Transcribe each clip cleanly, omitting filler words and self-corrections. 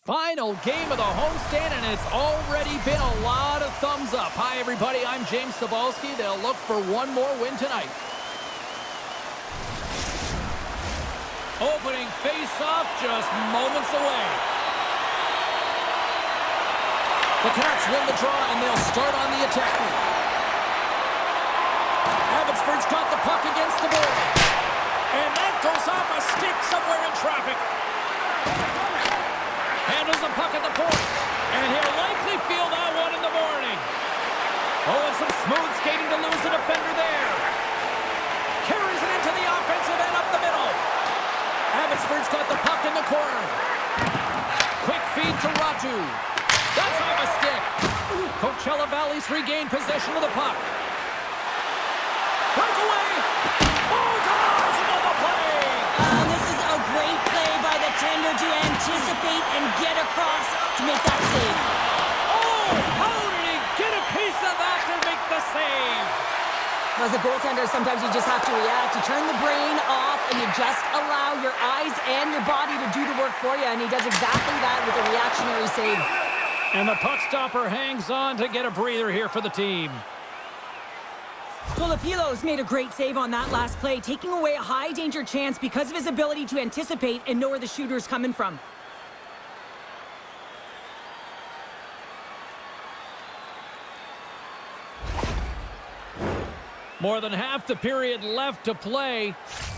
Final game of the homestand, and it's already been a lot of thumbs up. Hi, everybody. I'm James Cebulski. They'll look for one more win tonight. Opening face-off just moments away. The Canucks win the draw, and they'll start on the attack. Abbotsford's got the puck against the board. And that goes off a stick somewhere in traffic. Handles the puck at the point. And he'll likely feel that one in the morning. Oh, and some smooth skating to lose the defender there. Carries it into the offensive end up the middle. Abbotsford's got the puck in the corner. Quick feed to Raju. That's off a stick. Coachella Valley's regained possession of the puck. Breakaway. Oh, guys, another play. This is a great play by the tender to anticipate and get across to make that save. Oh, how did he get a piece of that to make the save? As a goaltender, sometimes you just have to react. You turn the brain off and you just allow your eyes and your body to do the work for you, and he does exactly that with a reactionary save. And the puck stopper hangs on to get a breather here for the team. Filipilo's made a great save on that last play, taking away a high-danger chance because of his ability to anticipate and know where the shooter's coming from. More than half the period left to play.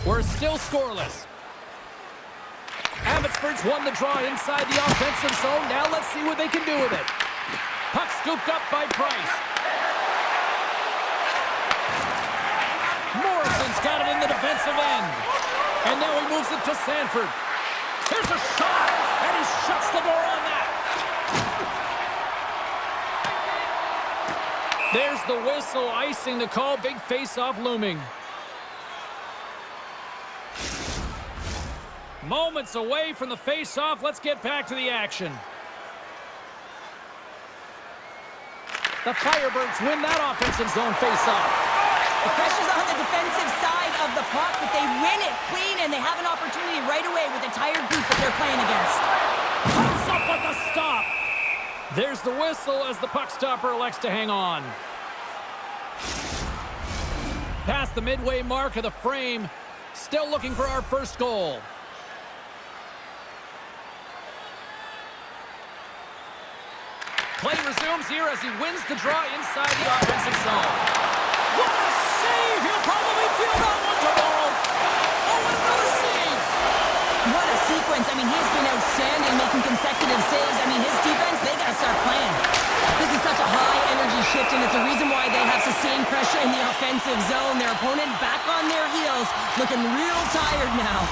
We're still scoreless. Abbotsford's won the draw inside the offensive zone. Now let's see what they can do with it. Puck scooped up by Price. Morrison's got it in the defensive end. And now he moves it to Sanford. Here's a shot, and he shuts the door on that. There's the whistle, icing the call. Big face-off looming. Moments away from the face-off. Let's get back to the action. The Firebirds win that offensive zone face-off. The pressure's on the defensive side of the puck, but they win it clean, and they have an opportunity right away with a tired group that they're playing against. Puts up with the stop. There's the whistle as the puck stopper elects to hang on. Past the midway mark of the frame. Still looking for our first goal. Play resumes here as he wins the draw inside the offensive zone. What a save! He'll probably feel that one tomorrow. Oh, another save! What a sequence. I mean, he's been outstanding, making consecutive saves. I mean, his defense, they got to start playing. This is such a high-energy shift, and it's a reason why they have sustained pressure in the offensive zone. Their opponent back on their heels, looking real tired now.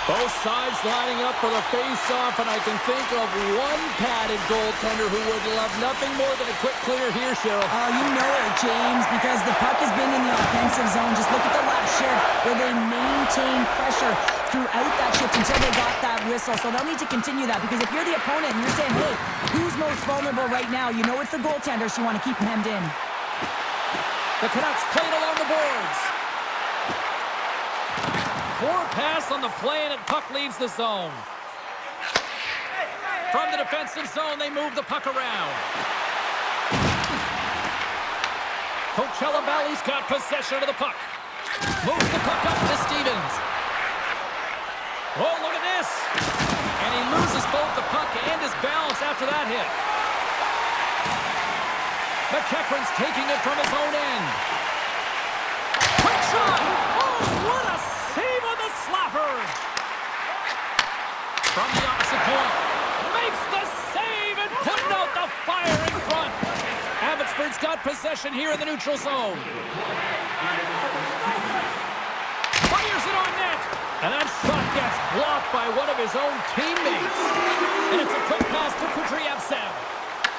Both sides lining up for the face-off, and I can think of one padded goaltender who would love nothing more than a quick clear here, Cheryl. Oh, you know it, James, because the puck has been in the offensive zone. Just look at the last shift where they maintained pressure throughout that shift until they got that whistle. So they'll need to continue that, because if you're the opponent and you're saying, hey, who's most vulnerable right now? You know it's the goaltender, so you want to keep him hemmed in. The Canucks played along the boards. Poor pass on the play, and puck leaves the zone. From the defensive zone, they move the puck around. Coachella Valley's got possession of the puck. Moves the puck up to Stevens. Oh, look at this. And he loses both the puck and his balance after that hit. McEachran's taking it from his own end. Quick shot. Oh, what a save on the slapper. From the opposite point. Makes the save and putting out the fire in front. Abbotsford's got possession here in the neutral zone. Fires it on net. And that shot gets blocked by one of his own teammates. And it's a quick pass to Kudryavtsev.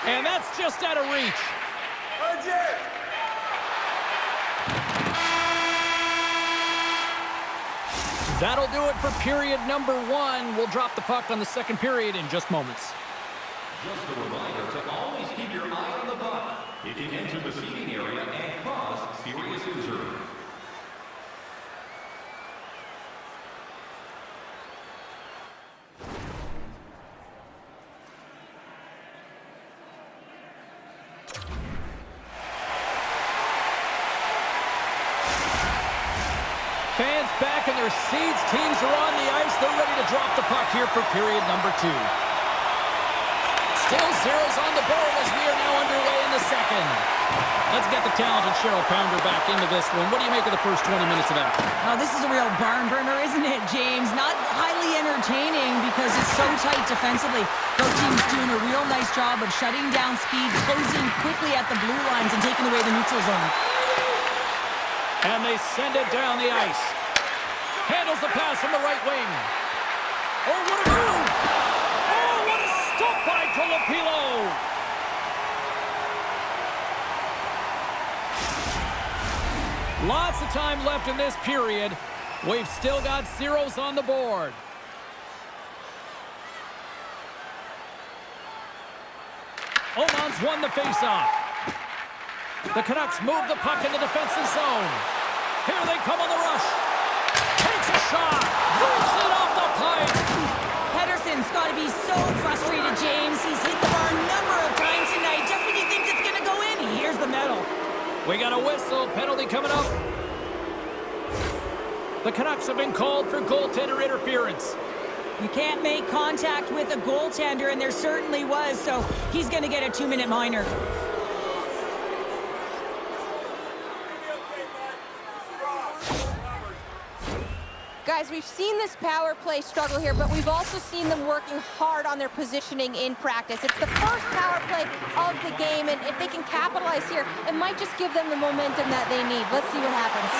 And that's just out of reach. That'll do it for period number one. We'll drop the puck on the second period in just moments. Just a reminder to always keep your eye on the puck. It can enter the seating area and cause serious injury. their seeds. Teams are on the ice. They're ready to drop the puck here for period number 2. Still zeros on the board as we are now underway in the second. Let's get the talented Cheryl Pounder back into this one. What do you make of the first 20 minutes of that? Oh, this is a real barn burner, isn't it, James? Not highly entertaining because it's so tight defensively. Both teams doing a real nice job of shutting down speed, closing quickly at the blue lines, and taking away the neutral zone. And they send it down the ice. Handles the pass from the right wing. Oh, what a move! Oh, what a stop by Colapilo! Lots of time left in this period. We've still got zeros on the board. Oman's won the faceoff. The Canucks move the puck in the defensive zone. Here they come on the rush. Takes a shot. Rips it off the pipe. Pedersen's got to be so frustrated, James. He's hit the bar a number of times tonight. Just when you think it's going to go in, he hears the medal. We got a whistle. Penalty coming up. The Canucks have been called for goaltender interference. You can't make contact with a goaltender, and there certainly was, so he's going to get a 2-minute minor. Guys, we've seen this power play struggle here, but we've also seen them working hard on their positioning in practice. It's the first power play of the game, and if they can capitalize here, it might just give them the momentum that they need. Let's see what happens.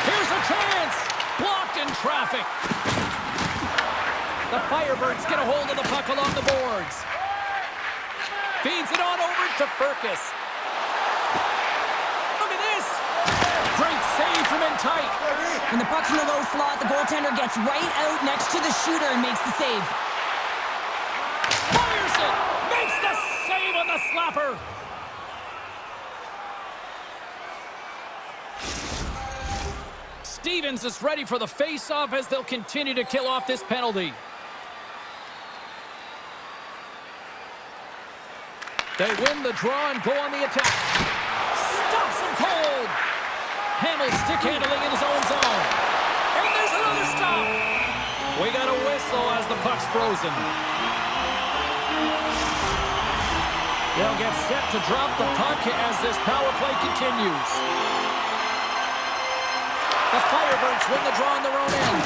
Here's a chance! Blocked in traffic. The Firebirds get a hold of the puck along the boards. Feeds it on over to Furcus. Look at this! Great save from in tight. When the puck's in the low slot, the goaltender gets right out next to the shooter and makes the save. Fires it! Makes the save on the slapper! Stevens is ready for the face-off as they'll continue to kill off this penalty. They win the draw and go on the attack. Stops him cold! Hamill's stick handling in his own zone. And there's another stop! We got a whistle as the puck's frozen. They'll get set to drop the puck as this power play continues. The Firebirds win the draw on their own end.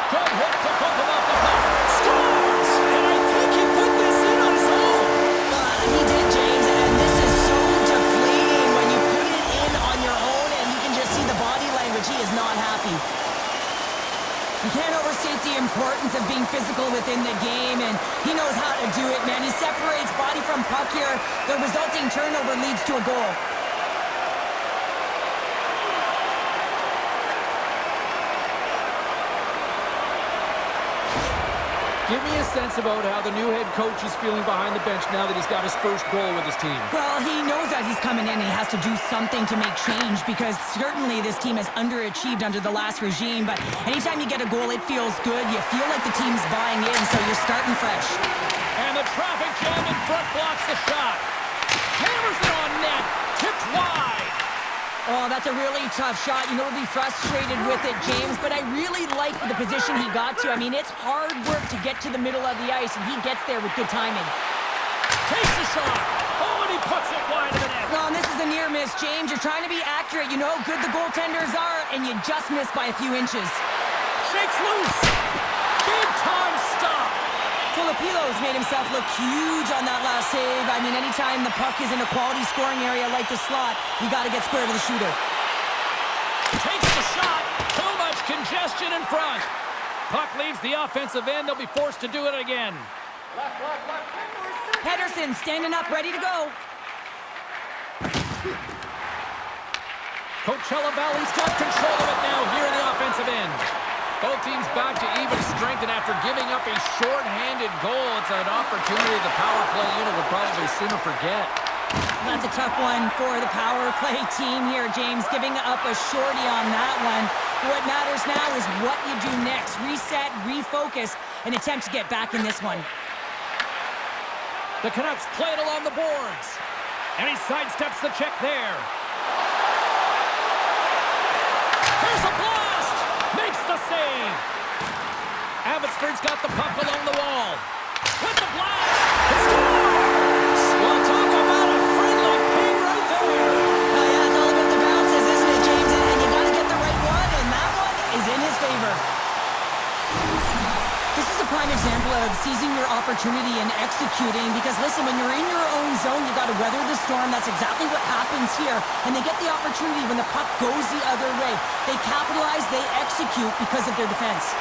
Good hit to bump him off the puck. Scores! And I think he put this in on his own. He did, James, and this is so deflating when you put it in on your own and you can just see the body language. He is not happy. You can't overstate the importance of being physical within the game, and he knows how to do it, man. He separates body from puck here. The resulting turnover leads to a goal. Give me a sense about how the new head coach is feeling behind the bench now that he's got his first goal with his team. Well, he knows that he's coming in and he has to do something to make change because certainly this team has underachieved under the last regime, but anytime you get a goal, it feels good. You feel like the team's buying in, so you're starting fresh. And the traffic jam in front blocks the shot. Hammers it on net. Tipped wide. Oh, that's a really tough shot. You know, he'll be frustrated with it, James, but I really like the position he got to. I mean, it's hard work to get to the middle of the ice, and he gets there with good timing. Takes the shot. Oh, and he puts it wide of the net. Well, and this is a near miss, James. You're trying to be accurate. You know how good the goaltenders are, and you just miss by a few inches. Shakes loose. Big time stop. Filipilo's made himself look huge on that last save. I mean, anytime the puck is in a quality scoring area like the slot, you got to get square to the shooter. Takes the shot. Too much congestion in front. Puck leaves the offensive end. They'll be forced to do it again. Pedersen standing up, ready to go. Coachella Valley's got control of it now here in the offensive end. Both teams back to even strength, and after giving up a short-handed goal, it's an opportunity the power play unit would probably sooner forget. That's a tough one for the power play team here, James, giving up a shorty on that one. What matters now is what you do next. Reset, refocus, and attempt to get back in this one. The Canucks play it along the boards, and he sidesteps the check there. Here's a blast! Makes save. Abbotsford's got the puck along the wall. With the blast, it scores! Well, talk about a friendly ping right there. Oh, yeah, it's all about the bounces, isn't it, James? And you got to get the right one, and that one is in his favor. This is a prime example of seizing your opportunity and executing because, listen, when you're in your own zone, you got to weather the storm. That's exactly what happens here. And they get the opportunity when the puck goes the other way. They capitalize, they execute because of their defense.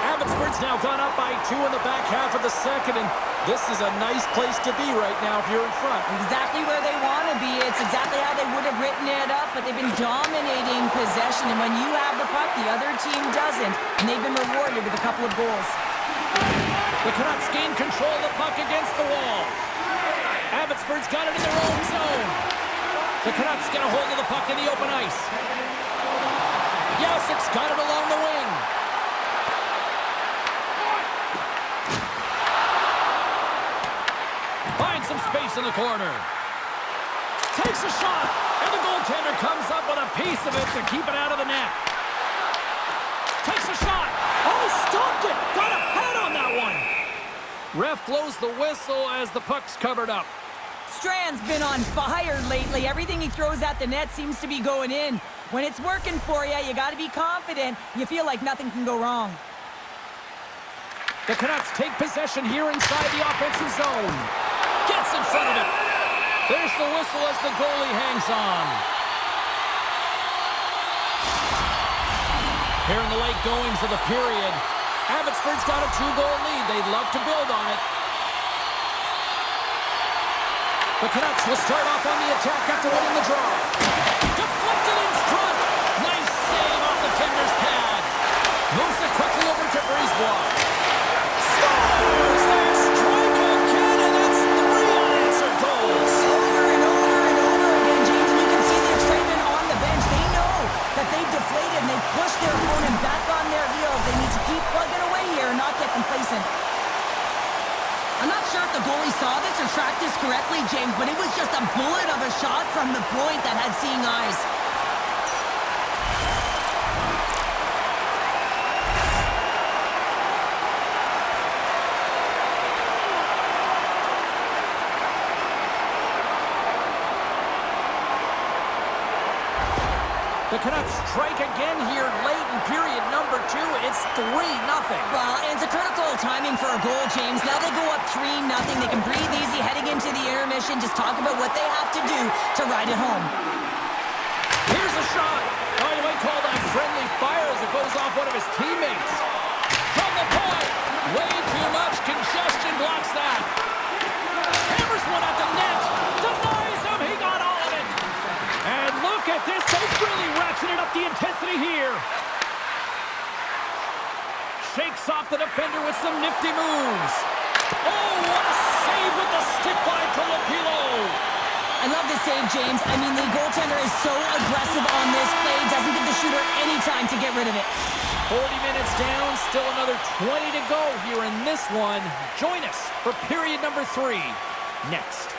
Abbotsford's now gone up by 2 in the back half of the second, and this is a nice place to be right now if you're in front. Exactly where they want to be. It's exactly how they would have written it up, but they've been dominating possession, and when you have the puck, the other team doesn't, and they've been rewarded with a couple of goals. The Canucks gain control of the puck against the wall. Abbotsford's got it in their own zone. The Canucks get a hold of the puck in the open ice. Yeltsin's got it along the wing. Finds some space in the corner. Takes a shot, and the goaltender comes up with a piece of it to keep it out of the net. Takes a shot. Oh, stopped it. Got a head on that one. Ref blows the whistle as the puck's covered up. Strand's been on fire lately. Everything he throws at the net seems to be going in. When it's working for you, you got to be confident. You feel like nothing can go wrong. The Canucks take possession here inside the offensive zone. Gets in front of it. There's the whistle as the goalie hangs on. Here in the late goings of the period, Abbotsford's got a 2-goal lead. They'd love to build on it. The Canucks will start off on the attack after winning the draw. Deflected in front. Nice save off the tender's pad. Moves it quickly over to Brisebois. Scores! They strike again, and that's 3 unanswered goals. Over and over and over again, James, and you can see the excitement on the bench. They know that they've deflated and they've pushed their opponent back on their heels. They need to keep plugging away here and not get complacent. I'm not sure if the goalie saw this or tracked this correctly, James, but it was just a bullet of a shot from the point that had seeing eyes. The Canucks strike again here late in period number 2. It's 3-0. Well, and it's a critical timing for a goal, James. Now they go up 3-0. They can breathe easy heading into the intermission. Just talk about what they have to do to ride it home. Here's a shot. By the way, called on friendly fire as it goes off one of his teammates. From the point. Way too much congestion blocks that. Hammers one at the net. Denies him. He got all of it. And look at this. They've really ratcheted up the intensity here. Shakes off the defender with some nifty moves. Oh, what a save with the stick by Colapilo. I love this save, James. I mean, the goaltender is so aggressive on this play. Doesn't give the shooter any time to get rid of it. 40 minutes down, still another 20 to go here in this one. Join us for period number 3 next.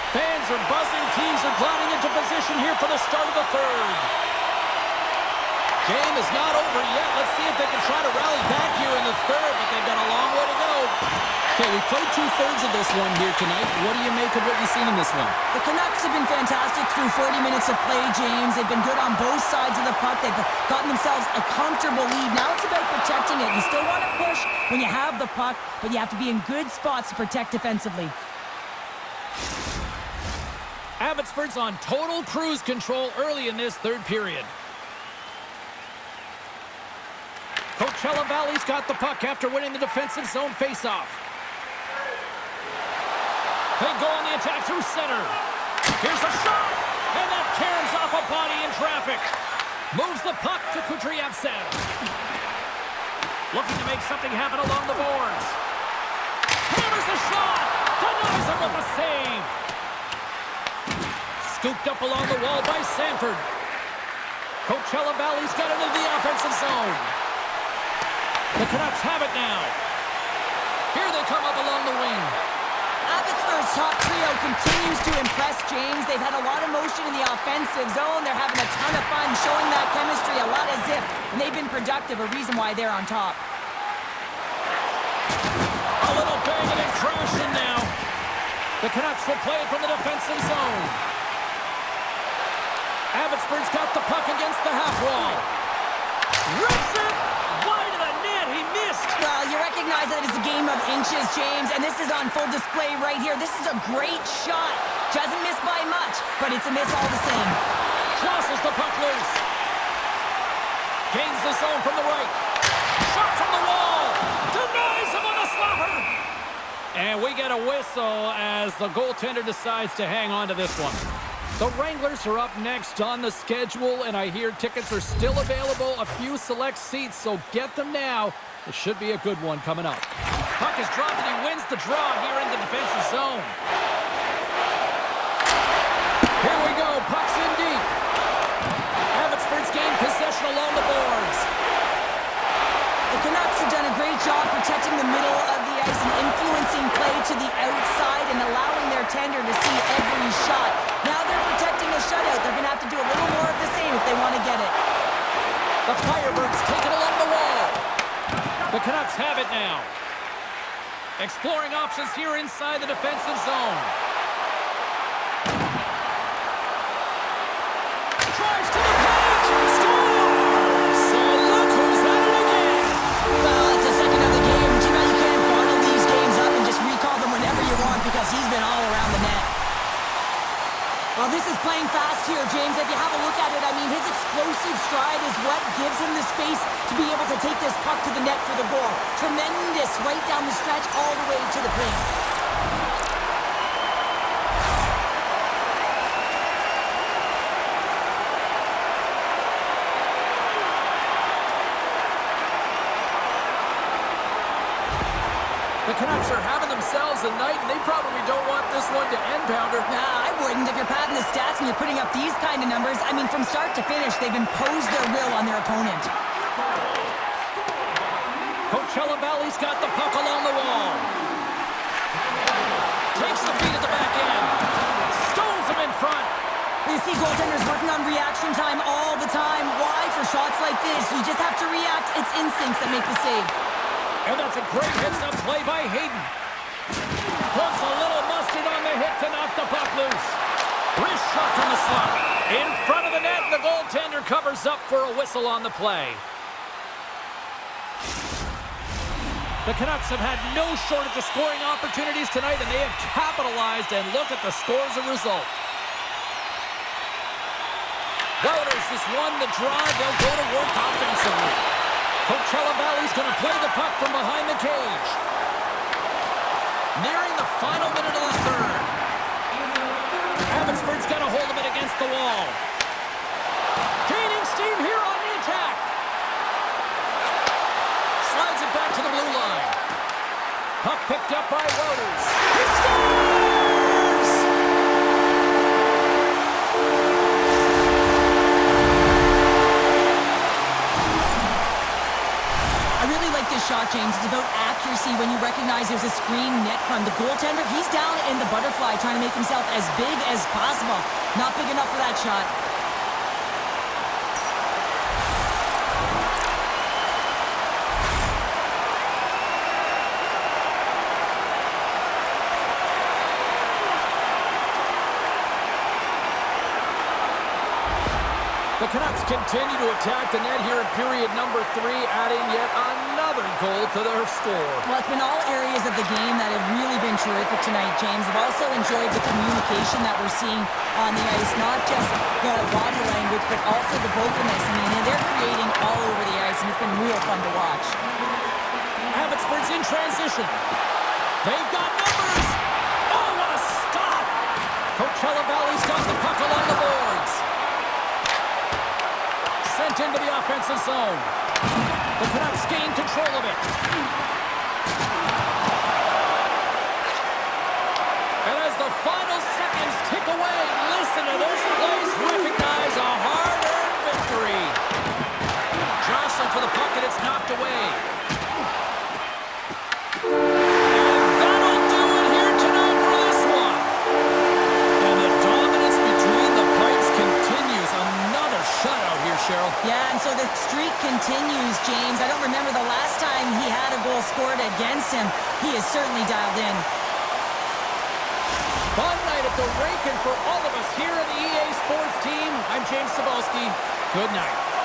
Fans are buzzing. Teams are gliding into position here for the start of the third. Game is not over yet. Let's see if they can try to rally back here in the third, but they've got a long way to go. Okay, we played 2/3 of this one here tonight. What do you make of what you've seen in this one? The Canucks have been fantastic through 40 minutes of play, James. They've been good on both sides of the puck. They've gotten themselves a comfortable lead. Now it's about protecting it. You still want to push when you have the puck, but you have to be in good spots to protect defensively. Abbotsford's on total cruise control early in this third period. Coachella Valley's got the puck after winning the defensive zone faceoff. They go on the attack through center. Here's a shot, and that caroms off a body in traffic. Moves the puck to Kudryavtsev. Looking to make something happen along the boards. Hammers a shot. Denies him with a save. Scooped up along the wall by Sanford. Coachella Valley's got it into the offensive zone. The Canucks have it now. Here they come up along the wing. Abbotsford's top trio continues to impress, James. They've had a lot of motion in the offensive zone. They're having a ton of fun, showing that chemistry, a lot of zip, and they've been productive, a reason why they're on top. A little banging and crashing now. The Canucks will play it from the defensive zone. Abbotsford's got the puck against the half wall. Rips it! Wide of the net, he missed! Well, you recognize that it's a game of inches, James, and this is on full display right here. This is a great shot. Doesn't miss by much, but it's a miss all the same. Jostles the puck loose. Gains the zone from the right. Shot from the wall. Denies him on a slapper. And we get a whistle as the goaltender decides to hang on to this one. The Wranglers are up next on the schedule, and I hear tickets are still available, a few select seats, so get them now. It should be a good one coming up. Puck is dropped, and he wins the draw here in the defensive zone. Here we go, puck's in deep. Abbotsford's gained possession along the boards. The Canucks have done a great job protecting the middle of the ice and influencing play to the outside and allowing their tender to see every shot. Now they're protecting a shutout. They're going to have to do a little more of the same if they want to get it. The Firebirds take it along the wall. The Canucks have it now. Exploring options here inside the defensive zone. Drives to the paint! Scores! So look who's at it again! Well, it's the second of the game. You know, you can't bottle these games up and just recall them whenever you want because he's been all around the net. Well, this is playing fast here, James. If you have a look at it, I mean, his explosive stride is what gives him the space to be able to take this puck to the net for the goal. Tremendous right down the stretch all the way to the paint. The Canucks are having themselves a night, and they probably don't want this one to end, Pounder. Nah, I wouldn't. If you're padding the stats and you're putting up these kind of numbers, I mean, from start to finish, they've imposed their will on their opponent. Coachella Valley's got the puck along the wall. Takes the feed at the back end. Stones him in front. You see goaltenders working on reaction time all the time. Why? For shots like this, you just have to react. It's instincts that make the save. And that's a great hits-up play by Hayden. Puts a little mustard on the hit to knock the puck loose. Wrist shot from the slot. In front of the net, and the goaltender covers up for a whistle on the play. The Canucks have had no shortage of scoring opportunities tonight, and they have capitalized, and look at the score as a result. Wouters has won the draw. They'll go to work offensively. Coachella Valley's going to play the puck from behind the cage. Nearing the final minute of the third. Abbotsford's got a hold of it against the wall. Gaining steam here on the attack. Slides it back to the blue line. Puck picked up by Wouters. He scores! I really like this shot, James. It's about accuracy when you recognize there's a screen net from the goaltender. He's down in the butterfly trying to make himself as big as possible. Not big enough for that shot. The Canucks continue to attack the net here in period number 3, adding yet another goal to their score. Well, it's been all areas of the game that have really been terrific tonight, James. I've also enjoyed the communication that we're seeing on the ice, not just the body language, but also the vocalness. I mean, they're creating all over the ice, and it's been real fun to watch. Abbotsford's in transition. They've got numbers. Oh, what a stop! Coachella Valley's got the puck along the boards. Sent into the offensive zone. The Canucks gain control of it. And as the final seconds tick away, listen to this place recognize a hard-earned victory. Jostling for the puck, and it's knocked away. And that'll do it here tonight for this one. And the dominance between the pipes continues. Another shutout here, Cheryl. Yeah, and so the streak continues, James. I don't remember the last time he had a goal scored against him. He is certainly dialed in. Fun night at the rink, and for all of us here on the EA Sports team, I'm James Cebulski. Good night.